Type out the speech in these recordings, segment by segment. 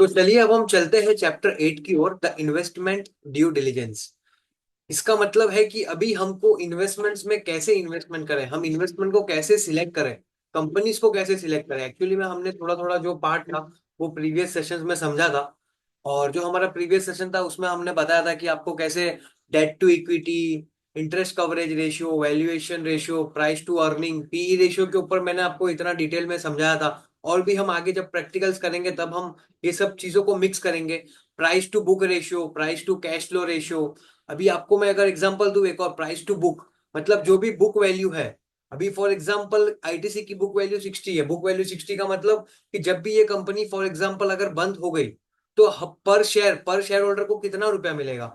तो चलिए अब हम चलते हैं चैप्टर 8 की ओर, द इन्वेस्टमेंट ड्यू डिलिजेंस। इसका मतलब है कि अभी हमको इन्वेस्टमेंट्स में कैसे इन्वेस्टमेंट करें, हम इन्वेस्टमेंट को कैसे सिलेक्ट करें, कंपनीज को कैसे सिलेक्ट करें। एक्चुअली में हमने थोड़ा थोड़ा जो पार्ट था वो प्रीवियस सेशंस में समझा था। और जो हमारा प्रीवियस सेशन था उसमें हमने बताया था कि आपको कैसे debt to equity, interest coverage ratio, valuation ratio, price to earning, PE ratio के ऊपर मैंने आपको इतना डिटेल में समझाया था। और भी हम आगे जब प्रैक्टिकल्स करेंगे तब हम ये सब चीजों को मिक्स करेंगे। Price to book ratio, price to cash flow ratio. अभी आपको मैं अगर एग्जांपल दूं एक और, प्राइस टू बुक मतलब जो भी बुक वैल्यू है। अभी फॉर एग्जांपल आईटीसी की बुक वैल्यू 60 है। बुक वैल्यू 60 का मतलब कि जब भी ये कंपनी फॉर एग्जांपल अगर बंद हो गई तो पर शेयर होल्डर को कितना रुपया मिलेगा।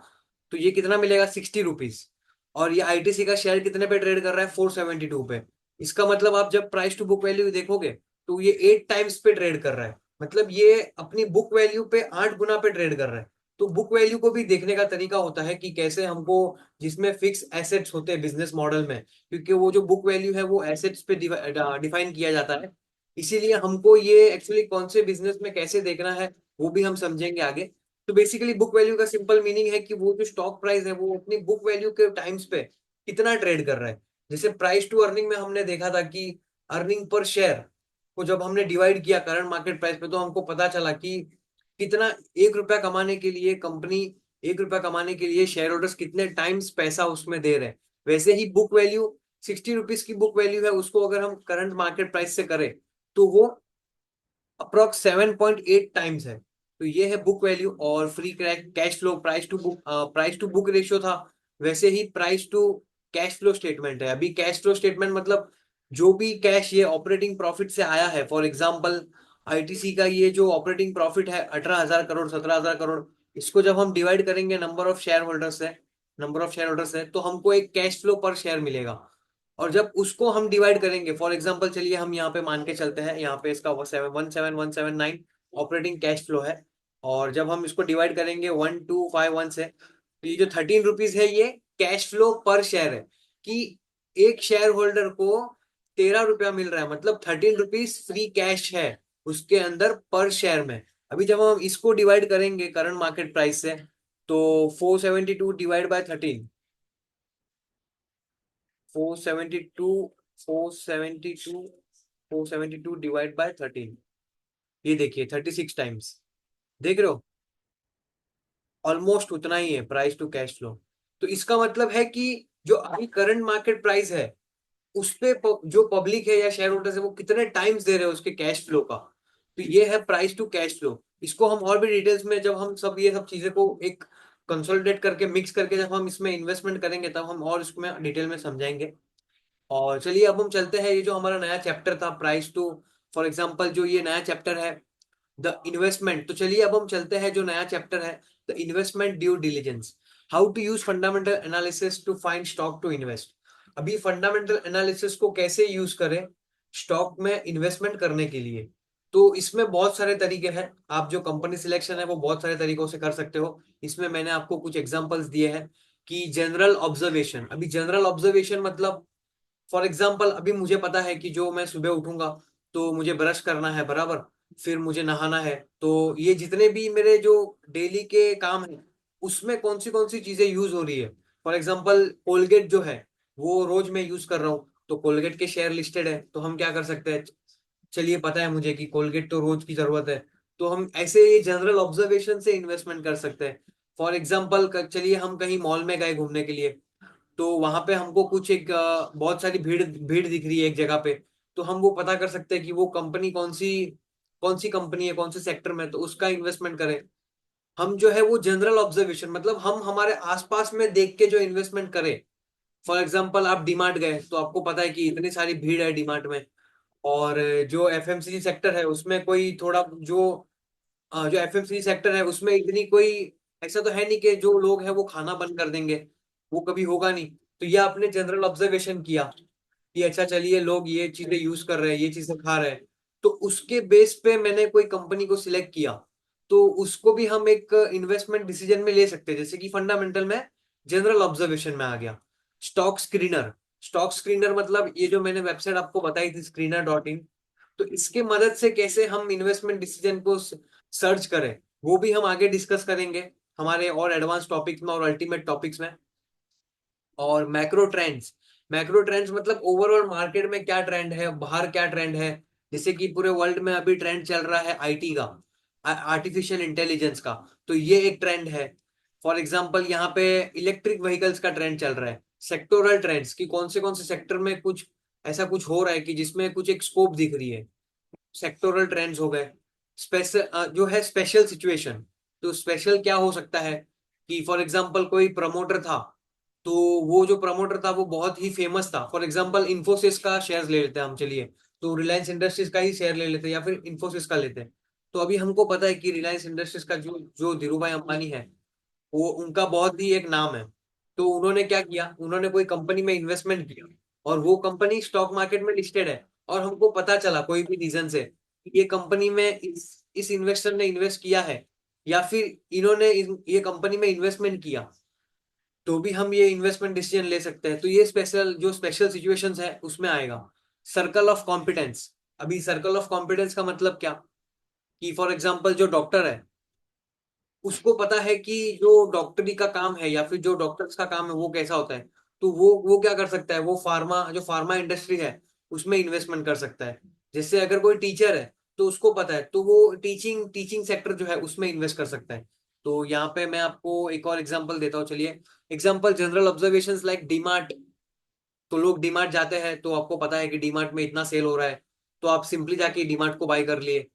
तो ये कितना मिलेगा, 60 रुपीज। और ये आईटीसी का शेयर कितने पे ट्रेड कर रहा है, 472 पे। इसका मतलब आप जब प्राइस टू बुक वैल्यू देखोगे तो ये 8 टाइम्स पे ट्रेड कर रहा है। मतलब ये अपनी बुक वैल्यू पे 8 गुना पे ट्रेड कर रहा है। तो बुक वैल्यू को भी देखने का तरीका होता है कि कैसे हमको, जिसमें फिक्स एसेट्स होते हैं बिजनेस मॉडल में, क्योंकि वो जो बुक वैल्यू है वो एसेट्स पे डिफाइन किया जाता है। इसीलिए हमको ये एक्चुअली कौन से बिजनेस में कैसे देखना है वो भी हम समझेंगे आगे। तो बेसिकली बुक वैल्यू का सिंपल मीनिंग है कि वो जो स्टॉक प्राइस है वो अपनी बुक वैल्यू के टाइम्स पे कितना ट्रेड कर रहा है। जैसे प्राइस टू अर्निंग में हमने देखा था कि अर्निंग पर शेयर को जब हमने डिवाइड किया करंट मार्केट प्राइस पे तो हमको पता चला कि कितना, 1 रुपया कमाने के लिए कंपनी, 1 रुपया कमाने के लिए शेयर होल्डर्स कितने टाइम्स पैसा उसमें दे रहे हैं। वैसे ही बुक वैल्यू, 60 रुपीज की बुक वैल्यू है, उसको अगर हम करंट मार्केट प्राइस से करें तो वो अप्रोक्स 7.8 टाइम्स है। तो ये है बुक वैल्यू। और free cash flow, price to book ratio था। वैसे ही price to cash flow statement है। अभी कैश फ्लो स्टेटमेंट मतलब जो भी कैश ये ऑपरेटिंग प्रॉफिट से आया है, फॉर एग्जांपल आईटीसी का ये जो ऑपरेटिंग प्रॉफिट है 18,000 करोड़, 17,000 करोड़, इसको जब हम डिवाइड करेंगे नंबर ऑफ शेयर होल्डर्स है तो हमको एक कैश फ्लो पर शेयर मिलेगा। और जब उसको हम डिवाइड करेंगे, फॉर एग्जांपल चलिए हम यहाँ पे मान के चलते हैं, यहाँ पे इसका 171,179 ऑपरेटिंग कैश फ्लो है। और जब हम इसको डिवाइड करेंगे 1251 से, तो ये जो 13 रुपीज है ये कैश फ्लो पर शेयर है। कि एक शेयर होल्डर को 13 रुपया मिल रहा है, मतलब 13 रुपीज फ्री कैश है उसके अंदर पर शेयर में। अभी जब हम इसको डिवाइड करेंगे करंट मार्केट प्राइस से तो 472 डिवाइड बाय 13, 472, 472, 472 डिवाइड बाय 13, ये देखिए 36 टाइम्स। देख रहे हो, ऑलमोस्ट उतना ही है प्राइस टू कैश फ्लो। तो इसका मतलब है कि जो अभी करंट मार्केट प्राइस है उस पे जो पब्लिक है या शेयर होल्डर्स है वो कितने टाइम्स दे रहे हैं उसके कैश फ्लो का। तो ये है प्राइस टू कैश फ्लो। इसको हम और भी डिटेल्स में, जब हम सब ये सब चीजें को एक कंसोलिडेट करके मिक्स करके जब हम इसमें इन्वेस्टमेंट करेंगे तब हम और इसमें डिटेल में समझाएंगे। और चलिए अब हम चलते हैं, ये जो हमारा नया चैप्टर था प्राइस टू, फॉर एग्जांपल जो ये नया चैप्टर है द इन्वेस्टमेंट, तो चलिए अब हम चलते हैं जो नया चैप्टर है the investment due diligence. How to use fundamental analysis to find stock to invest. अभी फंडामेंटल एनालिसिस को कैसे यूज करें स्टॉक में इन्वेस्टमेंट करने के लिए। तो इसमें बहुत सारे तरीके हैं। आप जो कंपनी सिलेक्शन है वो बहुत सारे तरीकों से कर सकते हो। इसमें मैंने आपको कुछ एग्जांपल्स दिए हैं कि जनरल ऑब्जर्वेशन। अभी जनरल ऑब्जर्वेशन मतलब फॉर एग्जाम्पल अभी मुझे पता है कि जो मैं सुबह उठूंगा तो मुझे ब्रश करना है बराबर, फिर मुझे नहाना है। तो ये जितने भी मेरे जो डेली के काम है उसमें कौन सी चीजें यूज हो रही है। फॉर एग्जाम्पल कोलगेट जो है वो रोज मैं यूज कर रहा हूँ तो कोलगेट के शेयर लिस्टेड है, तो हम क्या कर सकते हैं, चलिए पता है मुझे कि कोलगेट तो रोज की जरूरत है। तो हम ऐसे ये जनरल ऑब्जर्वेशन से इन्वेस्टमेंट कर सकते हैं। फॉर एग्जाम्पल चलिए हम कहीं मॉल में गए घूमने के लिए, तो वहां पे हमको कुछ एक बहुत सारी भीड़ भीड़ दिख रही है एक जगह पे। तो हम वो पता कर सकते हैं कि वो कंपनी कौन सी कंपनी है, कौन से सेक्टर में, तो उसका इन्वेस्टमेंट करें। हम जो है वो जनरल ऑब्जर्वेशन मतलब हम हमारे आसपास में देख के जो इन्वेस्टमेंट करें। फॉर एग्जाम्पल आप डीमार्ट गए तो आपको पता है कि इतनी सारी भीड़ है डीमार्ट में। और जो एफएमसीजी सेक्टर है उसमें कोई थोड़ा जो एफएमसीजी सेक्टर है उसमें इतनी कोई ऐसा तो है नहीं कि जो लोग हैं वो खाना बंद कर देंगे, वो कभी होगा नहीं। तो ये आपने जनरल ऑब्जर्वेशन किया कि अच्छा चलिए लोग ये चीजें यूज कर रहे हैं, ये चीजें खा रहे हैं, तो उसके बेस पे मैंने कोई कंपनी को सिलेक्ट किया। तो उसको भी हम एक इन्वेस्टमेंट डिसीजन में ले सकते हैं, जैसे कि फंडामेंटल में जनरल ऑब्जर्वेशन में आ गया। स्टॉक स्क्रीनर, स्टॉक स्क्रीनर मतलब ये जो मैंने वेबसाइट आपको बताई थी, screener.in। तो इसके मदद से कैसे हम इन्वेस्टमेंट डिसीजन को सर्च करें, वो भी हम आगे डिस्कस करेंगे हमारे और एडवांस टॉपिक्स में और अल्टीमेट टॉपिक्स में। और मैक्रो ट्रेंड्स मतलब ओवरऑल मार्केट में क्या ट्रेंड है, बाहर क्या ट्रेंड है। जैसे कि पूरे वर्ल्ड में अभी ट्रेंड चल रहा है आईटी का, आर्टिफिशियल इंटेलिजेंस का, तो ये एक ट्रेंड है। फॉर एग्जांपल यहाँ पे इलेक्ट्रिक व्हीकल्स का ट्रेंड चल रहा है। सेक्टोरल ट्रेंड्स कि कौन से सेक्टर में कुछ ऐसा कुछ हो रहा है कि जिसमें कुछ एक स्कोप दिख रही है, सेक्टोरल ट्रेंड्स हो गए। स्पेशल जो है स्पेशल सिचुएशन, तो स्पेशल क्या हो सकता है कि फॉर एग्जांपल कोई प्रमोटर था, तो वो जो प्रमोटर था वो बहुत ही फेमस था। फॉर एग्जांपल इंफोसिस का शेयर ले लेते हैं हम, चलिए, तो रिलायंस इंडस्ट्रीज का ही शेयर ले लेते हैं या फिर इंफोसिस का लेते हैं। तो अभी हमको पता है कि रिलायंस इंडस्ट्रीज का जो जो धीरू भाई अंबानी है, वो उनका बहुत ही एक नाम है। तो उन्होंने क्या किया, उन्होंने कोई कंपनी में इन्वेस्टमेंट किया, और वो कंपनी स्टॉक मार्केट में लिस्टेड है, और हमको पता चला कोई भी रीजन से कि ये कंपनी में इस इन्वेस्टर ने इन्वेस्ट किया है, या फिर इन्होंने ये कंपनी में इन्वेस्टमेंट किया, तो भी हम ये इन्वेस्टमेंट डिसीजन ले सकते हैं। तो ये स्पेशल सिचुएशंस है उसमें आएगा। सर्कल ऑफ कॉम्पिटेंस, अभी सर्कल ऑफ कॉम्पिटेंस का मतलब क्या, कि फॉर एग्जांपल जो डॉक्टर है, उसको पता है कि जो डॉक्टरी का काम है या फिर जो डॉक्टर्स का काम है वो कैसा होता है, तो वो क्या कर सकता है, वो फार्मा इंडस्ट्री है उसमें इन्वेस्टमेंट कर सकता है। जैसे अगर कोई टीचर है, तो उसको पता है, तो वो टीचिंग टीचिंग सेक्टर जो है उसमें इन्वेस्ट कर सकता है। तो यहाँ पे मैं आपको एक और एग्जांपल देता हूँ, चलिए। Example general observations like DMart. तो लोग डीमार्ट जाते हैं, तो आपको पता है कि डीमार्ट में इतना सेल हो रहा है, तो आप सिंपली जाके डीमार्ट को बाय कर लिए।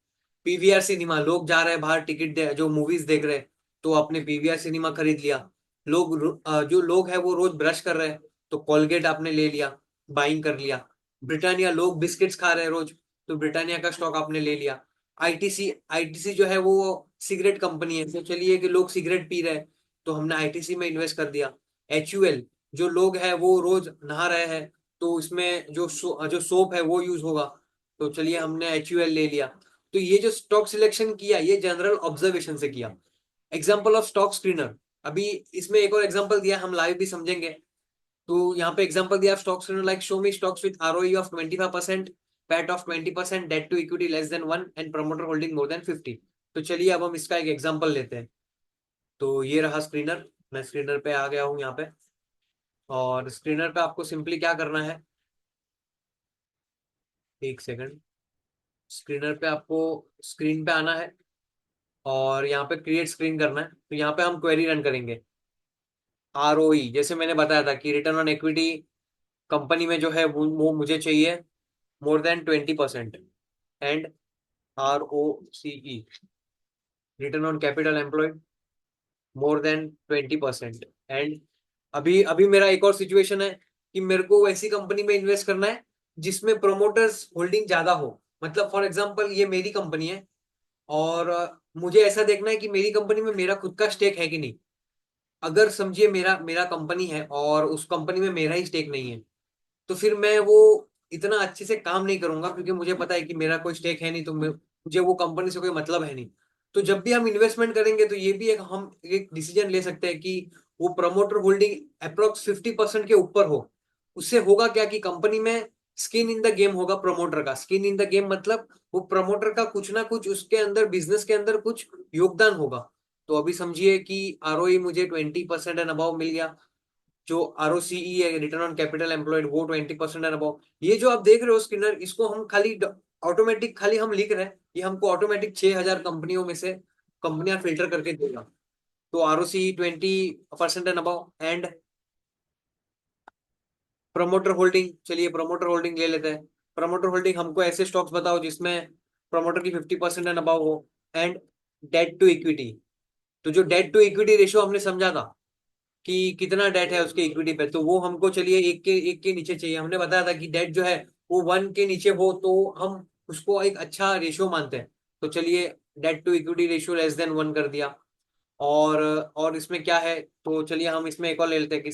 पीवीआर सिनेमा, लोग जा रहे हैं बाहर जो मूवीज देख रहे हैं, तो आपने पीवीआर सिनेमा खरीद लिया। जो लोग हैं वो रोज ब्रश कर रहे हैं, तो कोलगेट आपने ले लिया, बाइंग कर लिया। ब्रिटानिया, लोग बिस्किट्स खा रहे हैं रोज, तो ब्रिटानिया का स्टॉक आपने ले लिया। आईटीसी जो है वो सिगरेट कंपनी है, तो चलिए कि लोग सिगरेट पी रहे हैं, तो हमने आईटीसी में इन्वेस्ट कर दिया। एचयूएल, जो लोग हैं वो रोज नहा रहे हैं, तो इसमें जो सोप है वो यूज होगा, तो चलिए हमने एचयूएल ले लिया। तो ये जो स्टॉक सिलेक्शन किया, ये जनरल ऑब्जर्वेशन से किया। एग्जाम्पल ऑफ स्टॉक स्क्रीनर, अभी इसमें एक और एग्जाम्पल दिया, हम लाइव भी समझेंगे। तो यहाँ पे एग्जाम्पल दिया stock screener like show me stocks with ROE of 25%, PAT of 20%, debt to equity less than 1 and promoter holding more than 50। तो चलिए अब हम इसका एक एग्जाम्पल लेते हैं। तो ये रहा स्क्रीनर, मैं स्क्रीनर पे आ गया हूँ यहाँ पे। और स्क्रीनर पे आपको सिंपली क्या करना है, एक सेकंड। स्क्रीनर पे आपको स्क्रीन पे आना है, और यहाँ पे क्रिएट स्क्रीन करना है। तो यहाँ पे हम क्वेरी रन करेंगे। आरओई, जैसे मैंने बताया था कि रिटर्न ऑन इक्विटी कंपनी में जो है वो मुझे चाहिए more than 20%। And ROCE, return on capital employed, more than 20%। And अभी अभी मेरा एक और सिचुएशन है कि मेरे को वैसी कंपनी में इन्वेस्ट करना है जिसमें प्रोमोटर्स होल्डिंग ज्यादा हो। मतलब फॉर एग्जांपल ये मेरी कंपनी है, और मुझे ऐसा देखना है कि मेरी कंपनी में मेरा खुद का स्टेक है कि नहीं। अगर समझिए मेरा मेरा कंपनी है और उस कंपनी में मेरा ही स्टेक नहीं है, तो फिर मैं वो इतना अच्छे से काम नहीं करूंगा, क्योंकि मुझे पता है कि मेरा कोई स्टेक है नहीं, तो मुझे वो कंपनी से कोई मतलब है नहीं। तो जब भी हम इन्वेस्टमेंट करेंगे, तो ये भी हम एक डिसीजन ले सकते हैं कि वो प्रमोटर होल्डिंग अप्रोक्स 50% के ऊपर हो। उससे होगा क्या कि कंपनी में स्किन इन द गेम होगा। प्रमोटर का स्किन इन द गेम मतलब वो प्रमोटर का कुछ ना कुछ उसके अंदर, बिजनेस के अंदर कुछ योगदान होगा। तो अभी समझिए कि आरओई मुझे 20% एंड अबाव मिल गया। जो आरओसीई है, रिटर्न ऑन कैपिटल एम्प्लॉयड, वो 20% एंड अबाव। ये जो आप देख रहे हो स्क्रीनर, इसको हम खाली ऑटोमेटिक खाली हम लिख रहे हैं, ये हमको ऑटोमेटिक 6,000 कंपनियों में से कंपनियां फिल्टर करके देगा। तो ROCE 20% and above. And promoter holding, चलिए प्रमोटर होल्डिंग ले लेते हैं। प्रमोटर होल्डिंग हमको ऐसे स्टॉक्स बताओ जिसमें प्रमोटर की 50% एंड अबाव हो। एंड डेट टू इक्विटी, तो जो डेट टू इक्विटी रेशियो हमने समझा था कि कितना डेट है उसके इक्विटी पे, तो वो हमको चलिए एक के नीचे चाहिए। हमने बताया था कि डेट जो है वो 1 के नीचे हो तो हम उसको एक अच्छा रेशियो मानते हैं। तो चलिए debt to equity ratio less than 1 कर दिया। और इसमें क्या है, तो चलिए हम इसमें एक और ले लेते हैं कि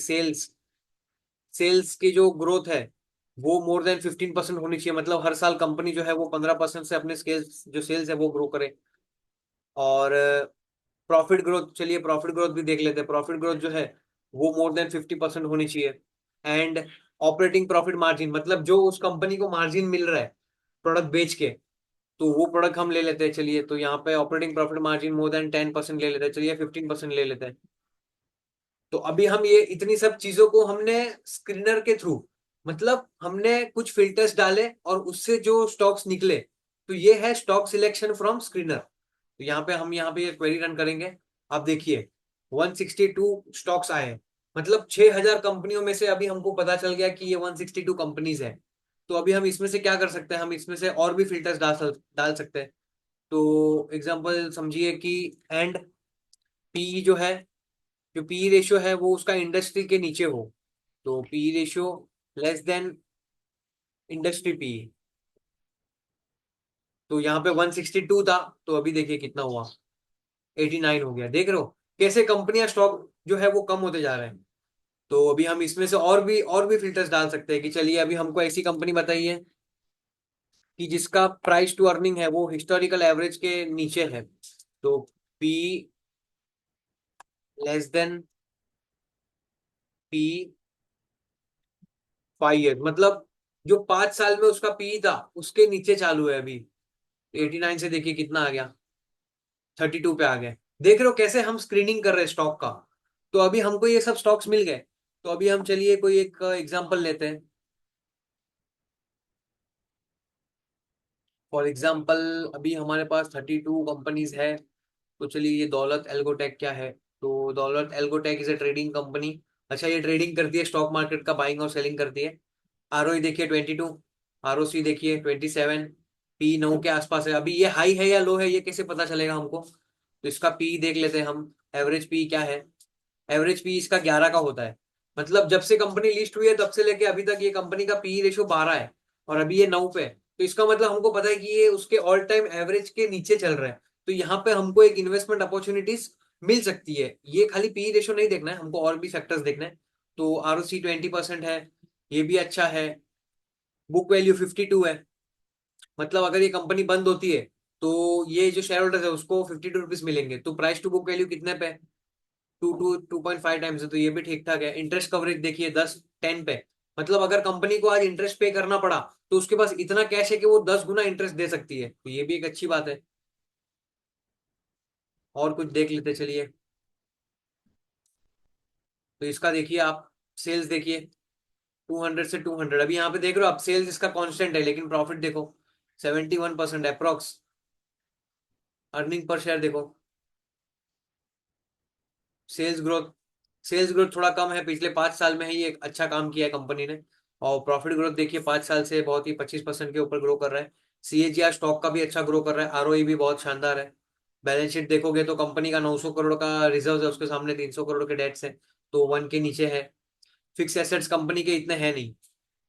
सेल्स की जो ग्रोथ है वो मोर देन 15% होनी चाहिए। मतलब हर साल कंपनी जो है वो 15% से अपने स्केल्स जो सेल्स है वो ग्रो करे। और प्रॉफिट ग्रोथ, चलिए प्रॉफिट ग्रोथ भी देख लेते हैं। प्रॉफिट ग्रोथ जो है वो मोर देन 50% होनी चाहिए। एंड ऑपरेटिंग प्रॉफिट मार्जिन, मतलब जो उस कंपनी को मार्जिन मिल रहा है प्रोडक्ट बेच के, तो वो प्रोडक्ट हम ले लेते हैं। चलिए, तो यहाँ पे operating profit margin more than 10% ले लेते हैं, चलिए 15% ले लेते हैं। तो अभी हम ये इतनी सब चीजों को हमने स्क्रीनर के थ्रू, मतलब हमने कुछ फिल्टर्स डाले और उससे जो स्टॉक्स निकले, तो ये है स्टॉक सिलेक्शन फ्रॉम स्क्रीनर। तो यहाँ पे ये क्वेरी रन करेंगे। आप देखिए 162 स्टॉक्स आए हैं, मतलब 6000 कंपनियों में से अभी हमको पता चल गया कि ये 162 कंपनीज है। तो अभी हम इसमें से क्या कर सकते हैं, हम इसमें से और भी फिल्टर्स डाल सकते हैं। तो एग्जांपल समझिए कि एंड पी जो है, जो पी रेशियो है वो उसका इंडस्ट्री के नीचे हो, तो P ratio less then industry P. तो यहाँ पे 162 था, तो अभी देखिए कितना हुआ, 89 हो गया। देख रहे हो कैसे कंपनियां स्टॉक जो है वो कम होते जा रहे हैं। तो अभी हम इसमें से और भी फिल्टर्स डाल सकते हैं कि चलिए अभी हमको ऐसी कंपनी बताइए कि जिसका प्राइस टू अर्निंग है वो हिस्टोरिकल एवरेज के नीचे है। तो P less than P 5 year, मतलब जो 5 साल में उसका पी था उसके नीचे चालू है अभी। 89 से देखिए कितना आ गया, 32 पे आ गए। देख रहे हो कैसे हम स्क्रीनिंग कर रहे हैं स्टॉक का। तो अभी हमको ये सब स्टॉक्स मिल गए। तो अभी हम चलिए कोई एक एग्जांपल लेते हैं। फॉर एग्जांपल अभी हमारे पास 32 कंपनीज है। तो चलिए ये दौलत एल्गोटेक क्या है। तो दौलत एल्गोटेक इज ए ट्रेडिंग कंपनी। अच्छा, ये ट्रेडिंग करती है, स्टॉक मार्केट का बाइंग और सेलिंग करती है। आरओई देखिए 22, आरओसी देखिए 27, पी 9 के आसपास है। अभी ये हाई है या लो है ये कैसे पता चलेगा हमको, तो इसका पी देख लेते हैं हम। एवरेज पी क्या है, एवरेज पी इसका 11 का होता है। मतलब जब से कंपनी लिस्ट हुई है तब से लेके अभी तक ये कंपनी का पी रेशियो 12 है, और अभी ये 9 पे है। तो इसका मतलब हमको पता है कि ये उसके ऑल टाइम एवरेज के नीचे चल रहा है। तो यहाँ पे हमको एक इन्वेस्टमेंट अपॉर्चुनिटीज मिल सकती है। ये खाली पी रेशियो नहीं देखना है हमको, और भी फैक्टर्स देखना है। तो आरओसी 20% है, ये भी अच्छा है। बुक वैल्यू 52 है, मतलब अगर ये कंपनी बंद होती है तो ये जो शेयर होल्डर है उसको 52 रुपीज मिलेंगे। तो प्राइस टू बुक वैल्यू कितने पे, 2.5 टाइम्स है, तो ये भी ठीक ठाक है। इंटरेस्ट कवरेज देखिए 10 पे, मतलब अगर कंपनी को आज इंटरेस्ट पे करना पड़ा तो उसके पास इतना कैश है कि वो 10 गुना इंटरेस्ट दे सकती है, तो ये भी एक अच्छी बात है। और कुछ देख लेते चलिए। तो इसका देखिए आप, सेल्स देखिए 200 से 200। अभी यहाँ पे देख रहे हो आप, सेल्स इसका कांस्टेंट है लेकिन प्रॉफिट देखो 71% अप्रोक्स। अर्निंग पर शेयर देखो, सेल्स ग्रोथ, सेल्स ग्रोथ थोड़ा कम है, पिछले 5 साल में ही एक अच्छा काम किया है कंपनी ने। और प्रॉफिट ग्रोथ देखिए 5 साल से बहुत ही 25% के ऊपर ग्रो कर रहा है। सीएजीआर स्टॉक का भी अच्छा ग्रो कर रहा है, आरओई भी बहुत शानदार है। बैलेंस शीट देखोगे तो कंपनी का 900 करोड़ का रिजर्व है, उसके सामने 300 करोड़ के डेट्स है, तो 1 के नीचे है। फिक्स एसेट्स कंपनी के इतने हैं नहीं,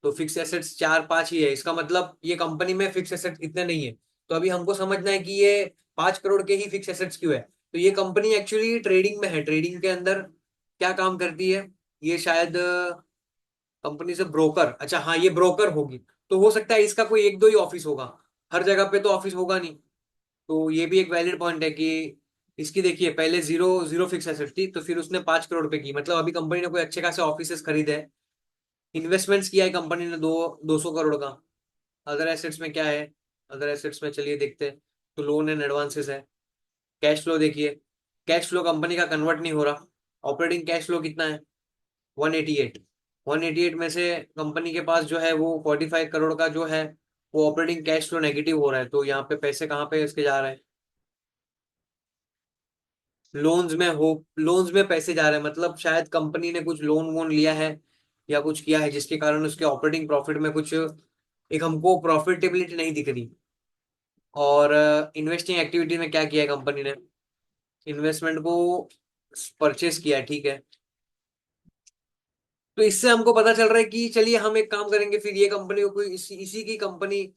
तो फिक्स एसेट्स 4-5 ही है, इसका मतलब ये कंपनी में फिक्स एसेट्स इतने नहीं है। तो अभी हमको समझना है कि ये 5 करोड़ के ही फिक्स एसेट्स क्यों है। तो ये कंपनी एक्चुअली ट्रेडिंग में है, ट्रेडिंग के अंदर क्या काम करती है, ये शायद कंपनी से ब्रोकर, अच्छा हाँ ये ब्रोकर होगी। तो हो सकता है इसका कोई एक दो ही ऑफिस होगा, हर जगह पे तो ऑफिस होगा नहीं। तो ये भी एक वैलिड पॉइंट है कि इसकी देखिए पहले जीरो जीरो फिक्स एसेट थी, तो फिर उसने 5 करोड़ पे की, मतलब अभी कंपनी ने कोई अच्छे खासे ऑफिसेस खरीदे हैं। इन्वेस्टमेंट्स किया है कंपनी ने 200 करोड़ का। अदर एसेट्स में क्या है, अदर एसेट्स में चलिए देखते हैं। तो लोन एंड एडवांसेस है। कैश फ्लो देखिए, कैश फ्लो कंपनी का कन्वर्ट नहीं हो रहा। ऑपरेटिंग कैश फ्लो कितना है, 188। 188 में से कंपनी के पास जो है वो 45 करोड़ का जो है वो ऑपरेटिंग कैश फ्लो नेगेटिव हो रहा है। तो यहाँ पे पैसे कहाँ पे इसके जा रहे हैं, लोन्स में हो, लोन्स में पैसे जा रहे हैं, मतलब शायद कंपनी ने कुछ लोन वोन लिया है या कुछ किया है जिसके कारण उसके ऑपरेटिंग प्रॉफिट में कुछ एक हमको प्रॉफिटेबिलिटी नहीं दिख रही। और इन्वेस्टिंग एक्टिविटी में क्या किया है कंपनी ने, इन्वेस्टमेंट को परचेस किया है, ठीक है। तो इससे हमको पता चल रहा है कि चलिए हम एक काम करेंगे, फिर ये कंपनी को कोई इसी की कंपनी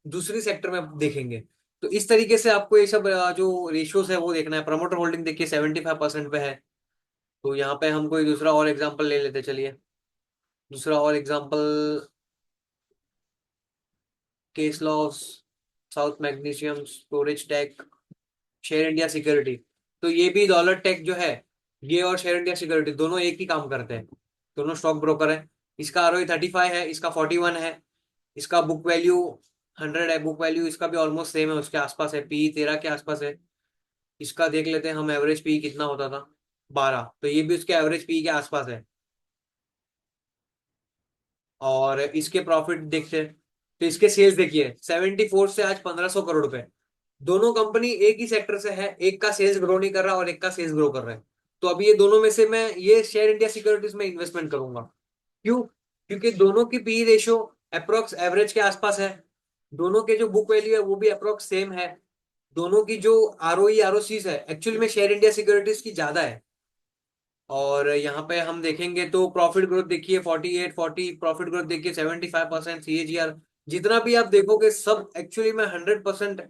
दूसरी सेक्टर में देखेंगे। तो इस तरीके से आपको ये सब जो रेशियोज है वो देखना है। प्रमोटर होल्डिंग देखिए 75% पे है। तो यहाँ पे हम कोई दूसरा और एग्जांपल ले लेते चलिए। दूसरा और example, case loss, south magnesium storage tech, share India security. तो ये भी डॉलर टेक जो है, ये और शेयर इंडिया सिक्योरिटी दोनों एक ही काम करते हैं, दोनों स्टॉक ब्रोकर है। इसका आरओई 35 है, इसका 41 है। इसका बुक वैल्यू 100 है बुक वैल्यू, इसका भी ऑलमोस्ट सेम है, उसके आसपास है, पी 13 के आसपास है। इसका देख लेते हैं हम, एवरेज पी कितना होता था, 12, तो ये भी उसके एवरेज पी के आसपास है। और इसके प्रॉफिट देखते हैं, तो इसके सेल्स देखिए 74 से आज 1500 करोड़ रुपए। दोनों कंपनी एक ही सेक्टर से है, एक का सेल्स ग्रो नहीं कर रहा और एक का सेल्स ग्रो कर रहा है। तो अभी ये दोनों में से मैं ये शेयर इंडिया सिक्योरिटीज में इन्वेस्टमेंट करूंगा। क्यों? क्योंकि दोनों की पी रेशियो अप्रोक्स एवरेज के आसपास है, दोनों के जो बुक वैल्यू है वो भी अप्रोक्स सेम है, दोनों की जो आरओई आरओसीज है एक्चुअली में शेयर इंडिया सिक्योरिटीज की ज्यादा है। और यहाँ पे हम देखेंगे तो प्रॉफिट ग्रोथ देखिए 48 40, प्रॉफिट ग्रोथ देखिए 75% सीएजीआर। जितना भी आप देखोगे सब एक्चुअली में 100%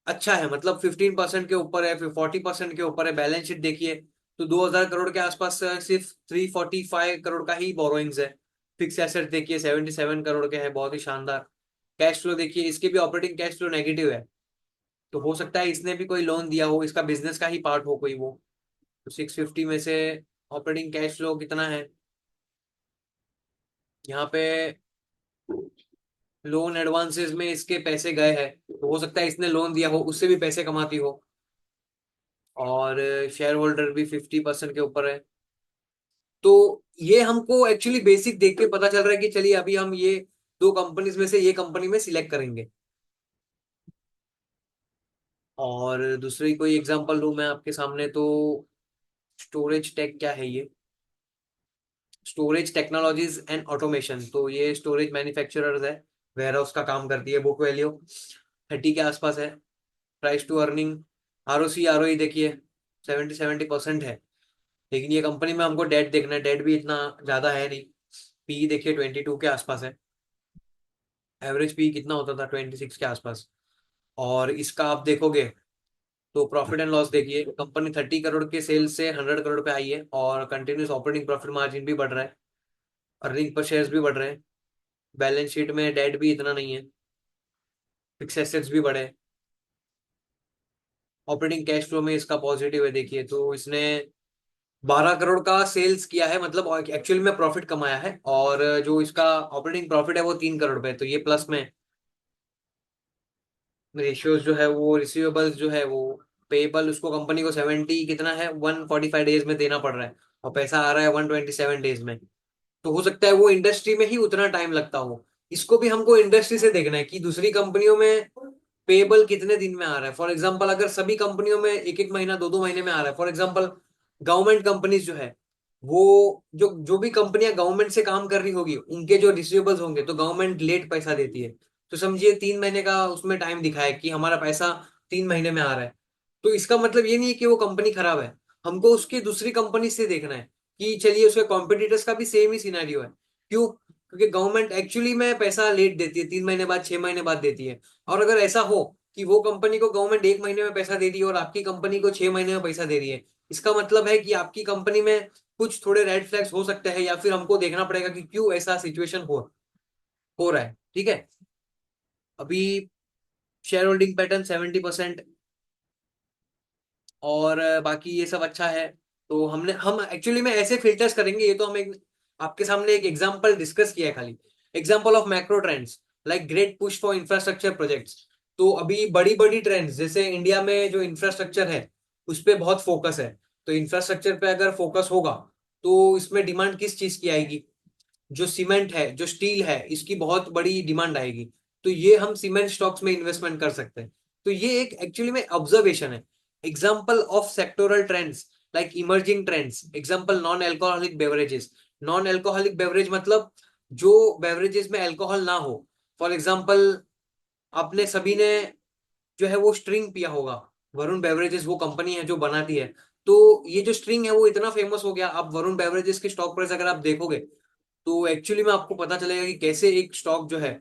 अच्छा है, मतलब 15% के ऊपर है, फिर 40% के ऊपर है। बैलेंस शीट देखिए तो 2000 करोड़ के आसपास सिर्फ 345 करोड़ का ही बोरोइंग्स है। फिक्स एसेट देखिए 77 करोड़ के हैं, बहुत ही शानदार। कैश फ्लो देखिए, इसके भी ऑपरेटिंग कैश फ्लो नेगेटिव है, तो हो सकता है इसने भी कोई लोन दिया हो, इसका बिजनेस का ही पार्ट हो कोई वो। तो 650 में से ऑपरेटिंग कैश फ्लो कितना है यहाँ पे, लोन एडवांसेस में इसके पैसे गए हैं, तो हो सकता है इसने लोन दिया हो, उससे भी पैसे कमाती हो। और शेयर होल्डर भी 50% के ऊपर है। तो ये हमको एक्चुअली बेसिक देख के पता चल रहा है कि चलिए अभी हम ये दो कंपनीज में से ये कंपनी में सिलेक्ट करेंगे। और दूसरी कोई एग्जांपल लूं मैं आपके सामने तो, स्टोरेज टेक क्या है ये, स्टोरेज टेक्नोलॉजीज एंड ऑटोमेशन, तो ये स्टोरेज मैन्युफैक्चरर्स है, वेयर हाउस का काम करती है। बुक वैल्यू 30 के आसपास है, price to earning, ROC ROE देखिए 70% है। लेकिन ये कंपनी में हमको डेट देखना है, डेट भी इतना ज्यादा है नहीं। पी देखिए 22 के आसपास है, एवरेज पी कितना होता था 26 के आसपास। और इसका आप देखोगे तो प्रॉफिट एंड लॉस देखिए, कंपनी 30 करोड़ के सेल्स से 100 करोड़ पे आई है, और कंटिन्यूस ऑपरेटिंग प्रॉफिट मार्जिन भी बढ़ रहा है, अर्निंग पर शेयर्स भी बढ़ रहे हैं, बैलेंस शीट में डेट भी इतना नहीं है, फिक्स एसेट्स भी बढ़े, ऑपरेटिंग कैश फ्लो में इसका पॉजिटिव है। देखिए तो इसने 12 करोड़ का सेल्स किया है, मतलब एक्चुअल में प्रॉफिट कमाया है, और जो इसका ऑपरेटिंग प्रॉफिट है वो 3 करोड़ पे, तो ये प्लस में। रेशियोज जो है वो, रिसीवेबल्स जो है वो, पेबल उसको कंपनी को 70 कितना है 145 डेज में देना पड़ रहा है, और पैसा आ रहा है 127 डेज में। तो हो सकता है वो इंडस्ट्री में ही उतना टाइम लगता हो। इसको भी हमको इंडस्ट्री से देखना है कि दूसरी कंपनियों में पेबल कितने दिन में आ रहा है। फॉर एग्जांपल अगर सभी कंपनियों में एक एक महीना दो दो महीने में आ रहा है, फॉर एग्जांपल गवर्नमेंट कंपनीज जो है, वो जो जो भी कंपनियां गवर्नमेंट से काम कर रही होगी उनके जो रिसीवेबल्स होंगे तो गवर्नमेंट लेट पैसा देती है। तो समझिए 3 महीने का उसमें टाइम दिखाया कि हमारा पैसा 3 महीने में आ रहा है। तो इसका मतलब ये नहीं है कि वो कंपनी खराब है, हमको उसकी दूसरी कंपनी से देखना है कि चलिए उसके कॉम्पिटिटर्स का भी सेम ही सिनेरियो है। क्यों? क्योंकि गवर्नमेंट एक्चुअली में पैसा लेट देती है, 3 महीने बाद 6 महीने बाद देती है। और अगर ऐसा हो कि वो कंपनी को गवर्नमेंट 1 महीने में पैसा दे रही है और आपकी कंपनी को 6 महीने में पैसा दे रही है, इसका मतलब है कि आपकी कंपनी में कुछ थोड़े रेड फ्लैग्स हो सकते हैं, या फिर हमको देखना पड़ेगा कि क्यों ऐसा सिचुएशन हो रहा है। ठीक है, अभी शेयर होल्डिंग पैटर्न 70%, और बाकी ये सब अच्छा है। तो हम एक्चुअली में ऐसे फिल्टर्स करेंगे, ये तो हम एक आपके सामने एक एग्जांपल डिस्कस किया है खाली, example of macro trends like great push for infrastructure projects. तो अभी बड़ी बड़ी ट्रेंड्स जैसे इंडिया में जो इंफ्रास्ट्रक्चर है उस पे बहुत फोकस है, तो इंफ्रास्ट्रक्चर पे अगर फोकस होगा तो इसमें डिमांड किस चीज की आएगी, जो सीमेंट है जो स्टील है इसकी बहुत बड़ी डिमांड आएगी। तो ये हम सीमेंट स्टॉक्स में इन्वेस्टमेंट कर सकते हैं। तो ये एक एक्चुअली में ऑब्जर्वेशन है, example of sectoral trends like emerging trends. Example non alcoholic beverages, non alcoholic beverage मतलब जो बेवरेजेस में अल्कोहल ना हो। फॉर एग्जाम्पल आपने सभी ने जो है वो स्ट्रिंग पिया होगा, वरुण बेवरेजेस वो कंपनी है जो बनाती है। तो ये जो स्ट्रिंग है वो इतना फेमस हो गया, अब वरुण बेवरेजेस की स्टॉक प्राइस अगर आप देखोगे तो एक्चुअली में आपको पता चलेगा कि कैसे एक स्टॉक जो है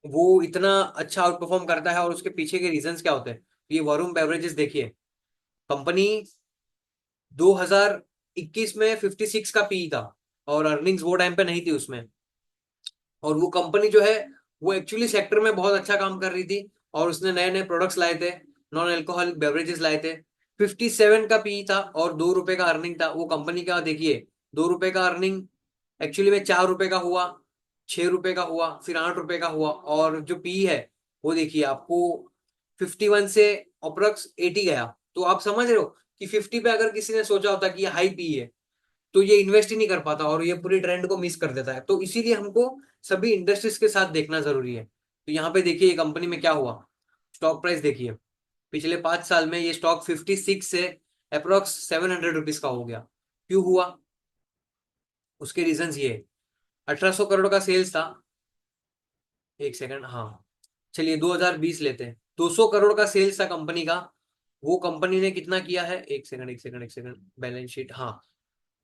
वो इतना अच्छा आउट परफॉर्म करता है और उसके पीछे के रीजंस क्या होते हैं। ये वरुण बेवरेजेस देखिए, कंपनी 2021 में 56 का पी था, और अर्निंग्स वो टाइम पे नहीं थी उसमें। और वो कंपनी जो है वो एक्चुअली सेक्टर में बहुत अच्छा काम कर रही थी, और उसने नए नए प्रोडक्ट्स लाए थे, नॉन अल्कोहलिक बेवरेजेस लाए थे। 57 का पी था और 2 रुपए का अर्निंग था वो कंपनी का। देखिए 2 रुपए का अर्निंग एक्चुअली में 4 रुपए का हुआ, 6 रुपए का हुआ, फिर 8 रुपए का हुआ, और जो पी है वो देखिए आपको 51 से अप्रोक्स 80 गया। तो आप समझ रहे हो कि 50 पे अगर किसी ने सोचा होता कि ये हाई पी है, तो ये इन्वेस्ट ही नहीं कर पाता और ये पूरी ट्रेंड को मिस कर देता है। तो इसीलिए हमको सभी इंडस्ट्रीज के साथ देखना जरूरी है। तो यहाँ पे देखिए ये कंपनी में क्या हुआ, स्टॉक प्राइस देखिए, पिछले 5 साल में ये स्टॉक 56 से अप्रोक्स 700 रुपीज का हो गया। क्यों हुआ, उसके रीजंस ये, 1800 करोड़ का सेल्स था। एक सेकंड, हाँ, चलिए 2020 लेते हैं, 200 करोड़ का सेल्स था कंपनी का। वो कंपनी ने कितना किया है, एक सेकंड एक सेकंड एक सेकंड, बैलेंस शीट, हाँ,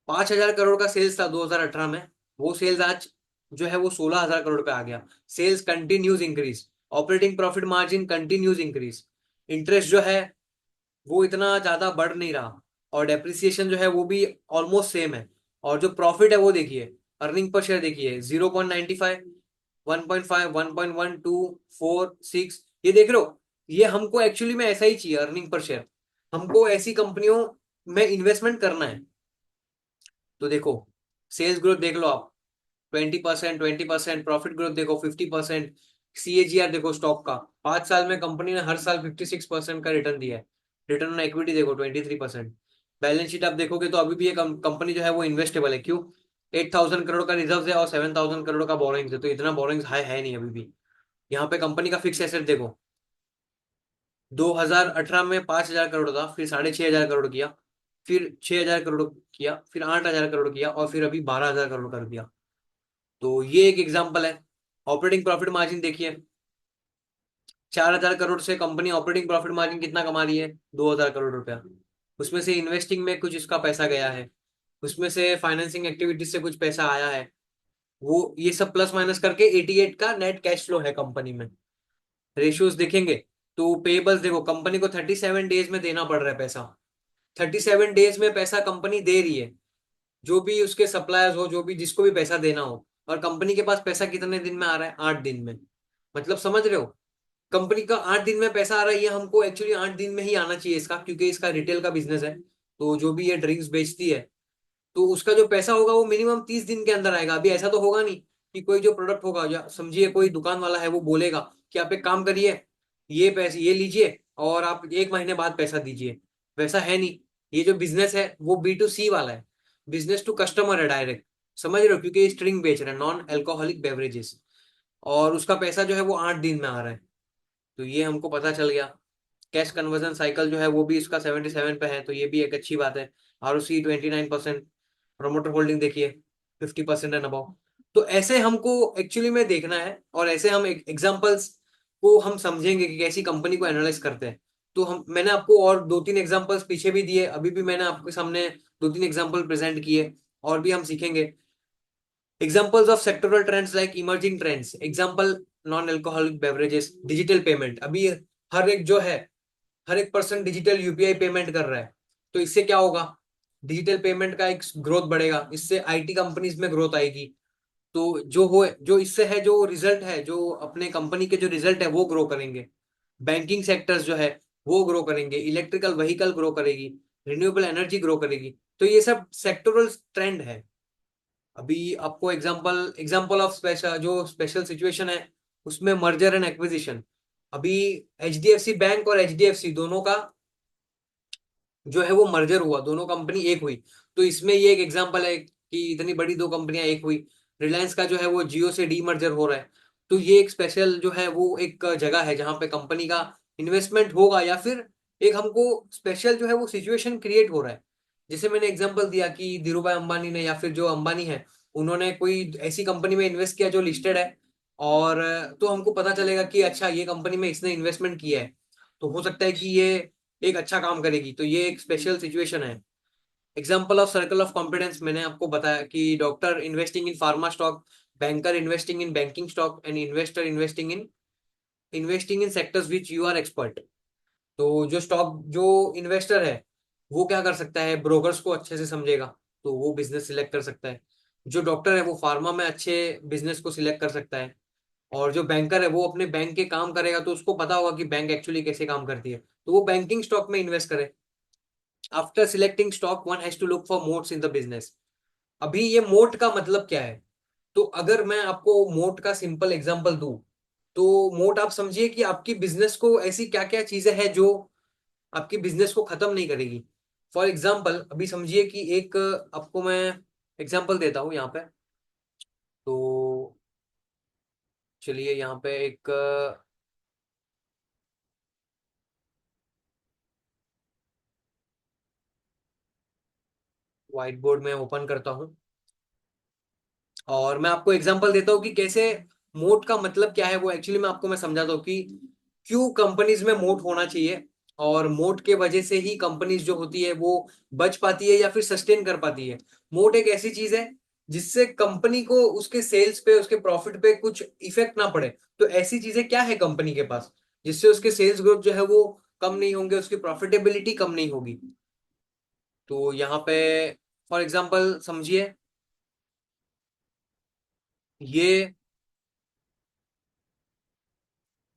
5,000 करोड़ का सेल्स था 2018 में। वो सेल्स आज जो है वो 16,000 करोड़ पे आ गया। Sales continues increase, operating profit margin continues increase, interest जो है वो इतना ज्यादा बढ़ नहीं रहा, और डेप्रिसिएशन जो है वो भी ऑलमोस्ट सेम है। और जो प्रॉफिट है वो देखिए, अर्निंग पर शेयर देखिए, 0.95, 1.5, 1.1, 2, 4, 6, ये देख रहे हो। ये हमको एक्चुअली में ऐसा ही चाहिए अर्निंग पर शेयर, हमको ऐसी कंपनियों में इन्वेस्टमेंट करना है। तो देखो, सेल्स ग्रोथ देख लो आप, 20%, 20%, प्रॉफिट ग्रोथ देखो 50%, सीएजीआर देखो स्टॉक का, 5 साल में कंपनी ने हर साल 56% का रिटर्न दिया है। रिटर्न ऑन इक्विटी देखो 23%। बैलेंस शीट आप देखोगे तो अभी भी ये कंपनी जो है वो इन्वेस्टेबल है। क्यों, 8,000 करोड़ का रिजर्व है और 7,000 करोड़ का बोरिंग्स है, तो इतना बोरिंग्स हाई है नहीं अभी भी। यहाँ पे कंपनी का फिक्स एसेट देखो, 2018 में 5,000 करोड़ था, फिर 6,500 करोड़ किया, फिर 6,000 करोड़ किया, फिर 8,000 करोड़ किया, और फिर अभी 12,000 करोड़ कर दिया। तो ये एक एग्जांपल है। ऑपरेटिंग प्रॉफिट मार्जिन देखिए, 4,000 करोड़ से कंपनी ऑपरेटिंग प्रॉफिट मार्जिन कितना कमा रही है, 2,000 करोड़ रुपया। उसमें से इन्वेस्टिंग में कुछ इसका पैसा गया है, उसमें से फाइनेंसिंग एक्टिविटीज से कुछ पैसा आया है, वो ये सब प्लस माइनस करके 88 का नेट कैश फ्लो है कंपनी में। रेशियोज देखेंगे तो पेबल्स देखो, कंपनी को 37 डेज में देना पड़ रहा है पैसा। 37 डेज में पैसा कंपनी दे रही है, जो भी उसके सप्लायर्स हो, जो भी जिसको भी पैसा देना हो। और कंपनी के पास पैसा कितने दिन में आ रहा है, 8 दिन में। मतलब समझ रहे हो, कंपनी का 8 दिन में पैसा आ रहा है। ये हमको एक्चुअली 8 दिन में ही आना चाहिए इसका, क्योंकि इसका रिटेल का बिजनेस है। तो जो भी ये ड्रिंक्स बेचती है, तो उसका जो पैसा होगा वो मिनिमम 30 दिन के अंदर आएगा। अभी ऐसा तो होगा नहीं कि कोई जो प्रोडक्ट होगा, या समझिए कोई दुकान वाला है वो बोलेगा कि आप एक काम करिए, ये पैसे ये लीजिए और आप 1 महीने बाद पैसा दीजिए। वैसा है नहीं। ये जो बिजनेस है वो B2C वाला है, बिजनेस टू कस्टमर है डायरेक्ट। समझ रहे हो, क्योंकि ये स्ट्रिंग बेच रहा है, नॉन अल्कोहलिक बेवरेजेस, और उसका पैसा जो है वो 8 दिन में आ रहा है। तो ये हमको पता चल गया। कैश कन्वर्जन साइकिल जो है वो भी इसका 77 पे है, तो ये भी एक अच्छी बात है। ROC 29%, प्रोमोटर होल्डिंग देखिए 50% एंड अबव। तो ऐसे हमको एक्चुअली में देखना है, और ऐसे हम एग्जांपल्स को हम समझेंगे कि कैसी कंपनी को एनालाइज करते हैं। तो हम, मैंने आपको और 2-3 एग्जांपल्स पीछे भी दिए, अभी भी मैंने आपके सामने 2-3 एग्जांपल प्रेजेंट किए, और भी हम सीखेंगे। Examples of sectoral trends like emerging trends, example non alcoholic beverages, digital payment. अभी हर एक जो है, हर एक पर्सन डिजिटल यूपीआई पेमेंट कर रहा है। तो इससे क्या होगा, डिजिटल पेमेंट का एक ग्रोथ बढ़ेगा, इससे आईटी कंपनीज में ग्रोथ आएगी। तो जो इससे है, जो रिजल्ट है, जो अपने कंपनी के जो रिजल्ट है वो ग्रो करेंगे। बैंकिंग सेक्टर्स जो है वो ग्रो करेंगे, इलेक्ट्रिकल व्हीकल ग्रो करेगी, रिन्यूएबल एनर्जी ग्रो करेगी। तो ये सब सेक्टोरल ट्रेंड है। अभी आपको एग्जांपल एग्जांपल ऑफ स्पेशल, जो स्पेशल सिचुएशन है उसमें मर्जर एंड एक्विजिशन। अभी एचडीएफसी बैंक और एचडीएफसी दोनों का जो है वो मर्जर हुआ, दोनों कंपनी एक हुई। तो इसमें ये एक एग्जांपल है कि इतनी बड़ी दो कंपनियां एक हुई। रिलायंस का जो है वो जियो से डी मर्जर हो रहा है। तो ये एक स्पेशल जो है वो एक जगह है जहां पे कंपनी का इन्वेस्टमेंट होगा, या फिर एक हमको स्पेशल जो है वो सिचुएशन क्रिएट हो रहा है। जैसे मैंने एग्जांपल दिया कि धीरूभाई अंबानी ने, या फिर जो अंबानी है, उन्होंने कोई ऐसी कंपनी में इन्वेस्ट किया जो लिस्टेड है, और तो हमको पता चलेगा कि अच्छा ये कंपनी में इसने इन्वेस्टमेंट किया है, तो हो सकता है कि ये एक अच्छा काम करेगी। तो ये एक स्पेशल सिचुएशन है। Example of circle of competence, मैंने आपको बताया कि doctor investing in pharma stock, banker investing in banking stock, and investor investing in sectors which you are expert. तो जो स्टॉक, जो इन्वेस्टर है वो क्या कर सकता है, ब्रोकर्स को अच्छे से समझेगा, तो वो बिजनेस सिलेक्ट कर सकता है। जो डॉक्टर है वो फार्मा में अच्छे बिजनेस को सिलेक्ट कर सकता है। और जो बैंकर है वो अपने बैंक के काम करेगा, तो उसको पता होगा कि बैंक एक्चुअली कैसे काम करती है, तो वो बैंकिंग स्टॉक में इन्वेस्ट करे। After selecting stock one has to look for moats in the business. अभी ये मोट का मतलब क्या है, तो अगर मैं आपको मोट का सिंपल एग्जांपल दूं, तो मोट आप समझिए कि आपकी बिजनेस को ऐसी क्या क्या चीजें हैं जो आपकी बिजनेस को खत्म नहीं करेगी। फॉर एग्जाम्पल अभी समझिए कि एक आपको मैं एग्जांपल देता हूँ यहाँ पे। तो चलिए यहाँ पे एक व्हाइट बोर्ड में ओपन करता हूँ और मैं आपको एग्जांपल देता हूँ कि कैसे मोट का मतलब क्या है, वो एक्चुअली मैं आपको मैं समझाता हूँ कि क्यों कंपनीज में मोट होना चाहिए, और मोट के वजह से ही कंपनीज जो होती है वो बच पाती है या फिर सस्टेन कर पाती है। मोट एक ऐसी चीज है जिससे कंपनी को उसके सेल्स पे, उसके प्रॉफिट पे कुछ इफेक्ट ना पड़े। तो ऐसी चीजें क्या है कंपनी के पास जिससे उसके सेल्स ग्रोथ जो है वो कम नहीं होंगे, उसकी प्रॉफिटेबिलिटी कम नहीं होगी। तो यहाँ पे फॉर एग्जाम्पल समझिए, ये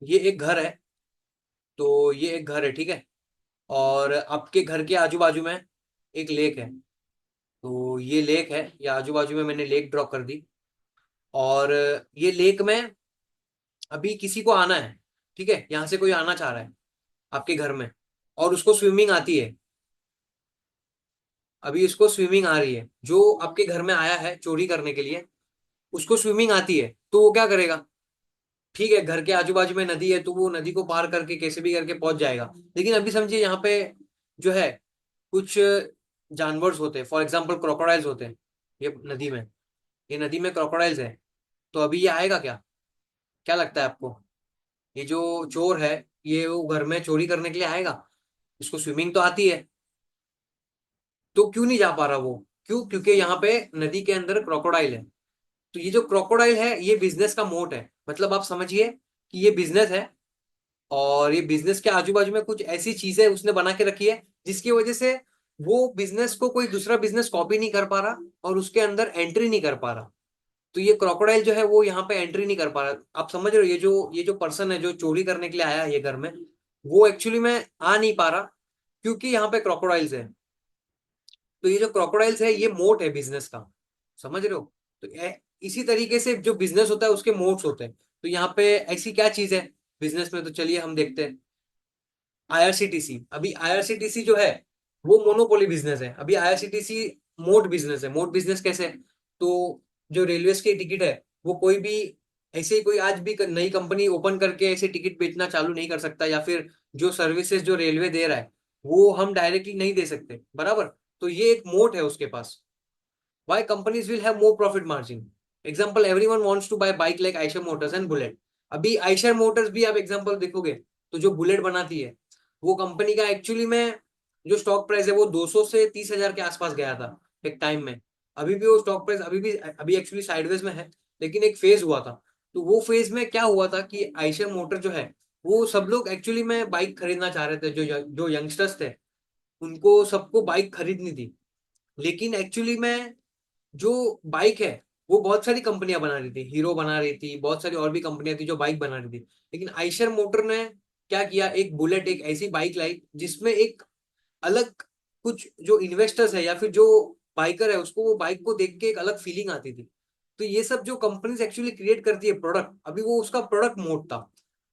ये एक घर है। तो ये एक घर है, ठीक है। और आपके घर के आजू बाजू में एक लेक है। तो ये लेक है, ये आजू बाजू में मैंने लेक ड्रॉ कर दी। और ये लेक में अभी किसी को आना है, ठीक है, यहाँ से कोई आना चाह रहा है आपके घर में, और उसको स्विमिंग आती है। अभी उसको स्विमिंग आ रही है, जो आपके घर में आया है चोरी करने के लिए, उसको स्विमिंग आती है, तो वो क्या करेगा? ठीक है, घर के आजू बाजू में नदी है तो वो नदी को पार करके कैसे भी करके पहुंच जाएगा। लेकिन अभी समझिए यहाँ पे जो है कुछ जानवर्स होते हैं, फॉर एग्जाम्पल क्रोकोडाइल्स होते हैं ये नदी में, ये नदी में क्रोकोडाइल्स है। तो अभी ये आएगा क्या? क्या लगता है आपको? ये जो चोर है, ये वो घर में चोरी करने के लिए आएगा? इसको स्विमिंग तो आती है, तो क्यों नहीं जा पा रहा वो? क्यों? क्योंकि यहाँ पे नदी के अंदर क्रोकोडाइल है। तो ये जो क्रोकोडाइल है ये बिजनेस का मोट है। मतलब आप समझिए कि ये बिजनेस है, और ये बिजनेस के आजू बाजू में कुछ ऐसी चीजें उसने बना के रखी है जिसकी वजह से वो बिजनेस को कोई दूसरा बिजनेस कॉपी नहीं कर पा रहा और उसके अंदर एंट्री नहीं कर पा रहा। तो ये क्रोकोडाइल जो है वो यहाँ पे एंट्री नहीं कर पा रहा। आप समझ रहे हो, ये जो पर्सन है जो चोरी करने के लिए आया है ये घर में, वो एक्चुअली में आ नहीं पा रहा क्योंकि यहाँ पे क्रोकोडाइल्स है। तो ये जो क्रोकोडाइल्स है ये मोट है बिजनेस का। समझ रहे हो? तो इसी तरीके से जो बिजनेस होता है उसके मोट्स होते हैं। तो यहाँ पे ऐसी क्या चीज है बिजनेस में, तो चलिए हम देखते हैं। आईआरसीटीसी, अभी आईआरसीटीसी जो है वो मोनोपोली बिजनेस है। अभी आईआरसीटीसी मोड बिजनेस है। मोड बिजनेस कैसे? तो जो रेलवे की टिकट है वो कोई भी ऐसे ही कोई आज भी नई कंपनी ओपन करके ऐसे टिकट बेचना चालू नहीं कर सकता, या फिर जो सर्विसेज जो रेलवे दे रहा है वो हम डायरेक्टली नहीं दे सकते, बराबर। तो ये एक मोट है उसके पास। Why companies will have more profit margin? Example, everyone wants to buy bike like Eicher Motors and Bullet. अभी आइशर मोटर्स भी आप एग्जांपल देखोगे तो जो बुलेट बनाती है वो कंपनी का एक्चुअली में जो स्टॉक प्राइस है वो 200 से 30,000 के आसपास गया था एक टाइम में। अभी भी वो स्टॉक प्राइस अभी एक्चुअली साइडवेज में है, लेकिन एक फेज हुआ था। तो वो फेज में क्या हुआ था कि आइशर मोटर जो है वो सब लोग एक्चुअली में बाइक खरीदना चाह रहे थे, जो यंगस्टर्स थे उनको सबको बाइक खरीदनी थी। लेकिन एक्चुअली में जो बाइक है वो बहुत सारी कंपनियां बना रही थी, हीरो बना रही थी, बहुत सारी और भी कंपनियां थी जो बाइक बना रही थी। लेकिन आइशर मोटर ने क्या किया, एक बुलेट, एक ऐसी बाइक लाई जिसमें एक अलग कुछ जो इन्वेस्टर्स है या फिर जो बाइकर है उसको वो बाइक को देख के एक अलग फीलिंग आती थी। तो ये सब जो कंपनीज एक्चुअली क्रिएट करती है प्रोडक्ट, अभी वो उसका प्रोडक्ट मोड था।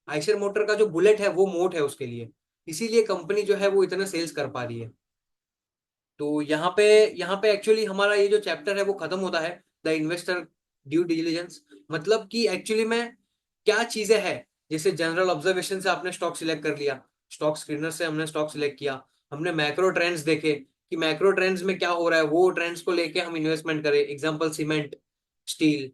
आइशर मोटर का जो बुलेट है वो मोड है उसके लिए, इसीलिए कंपनी जो है वो इतना सेल्स कर पा रही है। तो यहाँ पे एक्चुअली हमारा ये जो चैप्टर है वो खत्म होता है, द इन्वेस्टर ड्यू डिलिजेंस। मतलब कि एक्चुअली में क्या चीजें हैं, जैसे जनरल ऑब्जर्वेशन से आपने स्टॉक सिलेक्ट कर लिया, स्टॉक स्क्रीनर से हमने स्टॉक सिलेक्ट किया, हमने मैक्रो ट्रेंड्स देखे कि मैक्रो ट्रेंड्स में क्या हो रहा है, वो ट्रेंड्स को लेके हम इन्वेस्टमेंट करें। Example cement, steel.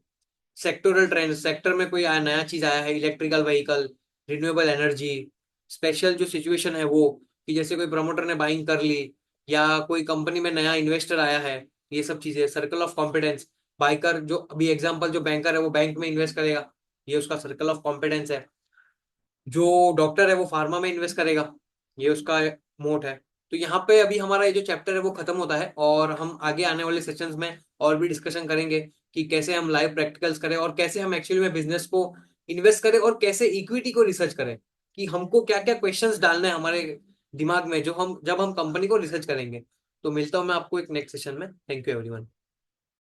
Sectoral trends, sector में कोई नया चीज आया है, electrical vehicle, renewable energy. Special जो सिचुएशन है वो कि जैसे कोई प्रमोटर ने बाइंग कर ली या कोई कंपनी में नया इन्वेस्टर आया है, ये सब चीजें। सर्कल ऑफ कॉम्पिटेंस, बाइकर जो अभी एग्जांपल जो बैंकर है वो बैंक में इन्वेस्ट करेगा, ये उसका सर्कल ऑफ कॉम्पिटेंस है। जो डॉक्टर है वो फार्मा में इन्वेस्ट करेगा, ये उसका मोट है। तो यहाँ पे अभी हमारा ये जो चैप्टर है वो खत्म होता है, और हम आगे आने वाले सेशंस में और भी डिस्कशन करेंगे कि कैसे हम लाइव प्रैक्टिकल्स करें और कैसे हम एक्चुअली में बिजनेस को इन्वेस्ट करें और कैसे इक्विटी को रिसर्च करें, कि हमको क्या क्या क्वेश्चंस डालने हैं हमारे दिमाग में जो हम जब हम कंपनी को रिसर्च करेंगे। तो मिलता हूँ मैं आपको एक नेक्स्ट सेशन में। Thank you everyone.